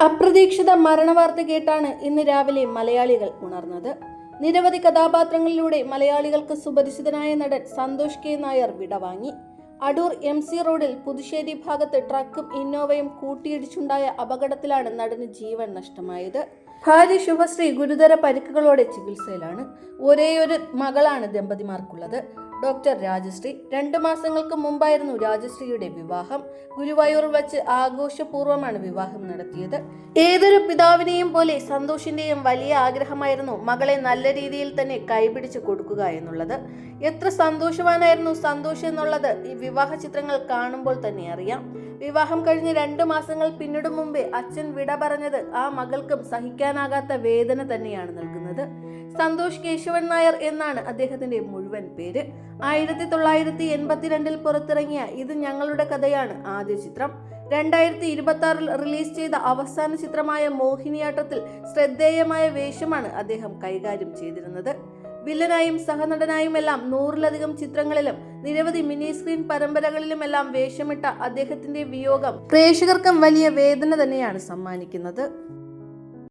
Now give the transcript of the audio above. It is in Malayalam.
അപ്രതീക്ഷിത മരണവാർത്ത കേട്ടാണ് ഇന്ന് രാവിലെ മലയാളികൾ ഉണർന്നത്. നിരവധി കഥാപാത്രങ്ങളിലൂടെ മലയാളികൾക്ക് സുപരിചിതനായ നടൻ സന്തോഷ് കെ നായർ വിടവാങ്ങി. അടൂർ MC റോഡിൽ പുതുശ്ശേരി ഭാഗത്ത് ട്രക്കും ഇന്നോവയും കൂട്ടിയിടിച്ചുണ്ടായ അപകടത്തിലാണ് നടന് ജീവൻ നഷ്ടമായത്. ഭാര്യ ശുഭശ്രീ ഗുരുതര പരിക്കുകളോടെ ചികിത്സയിലാണ്. ഒരേയൊരു മകളാണ് ദമ്പതിമാർക്കുള്ളത്, ഡോക്ടർ രാജശ്രീ. 2 മാസങ്ങൾക്ക് മുമ്പായിരുന്നു രാജശ്രീയുടെ വിവാഹം. ഗുരുവായൂർ വച്ച് ആഘോഷപൂർവ്വമാണ് വിവാഹം നടത്തിയത്. ഏതൊരു പിതാവിനെയും പോലെ സന്തോഷിന്റെയും വലിയ ആഗ്രഹമായിരുന്നു മകളെ നല്ല രീതിയിൽ തന്നെ കൈപിടിച്ച് കൊടുക്കുക എന്നുള്ളത്. എത്ര സന്തോഷവാനായിരുന്നു സന്തോഷ് എന്നുള്ളത് ഈ വിവാഹ ചിത്രങ്ങൾ കാണുമ്പോൾ തന്നെ അറിയാം. വിവാഹം കഴിഞ്ഞ് 2 മാസങ്ങൾ പിന്നിടും മുമ്പേ അച്ഛൻ വിട പറഞ്ഞത് ആ മകൾക്കും സഹിക്കാനാകാത്ത വേദന തന്നെയാണ് നൽകുന്നത്. സന്തോഷ് കേശവൻ നായർ എന്നാണ് അദ്ദേഹത്തിന്റെ മുഴുവൻ പേര്. 1982 പുറത്തിറങ്ങിയ ഇത് ഞങ്ങളുടെ കഥയാണ് ആദ്യ ചിത്രം. 2026 റിലീസ് ചെയ്ത അവസാന ചിത്രമായ മോഹിനിയാട്ടത്തിൽ ശ്രദ്ധേയമായ വേഷമാണ് അദ്ദേഹം കൈകാര്യം ചെയ്തിരുന്നത്. വില്ലനായും സഹനടനായുമെല്ലാം 100-ലധികം ചിത്രങ്ങളിലും നിരവധി മിനി സ്ക്രീൻ പരമ്പരകളിലുമെല്ലാം വേഷമിട്ട അദ്ദേഹത്തിന്റെ വിയോഗം പ്രേക്ഷകർക്കും വലിയ വേദന തന്നെയാണ് സമ്മാനിക്കുന്നത്.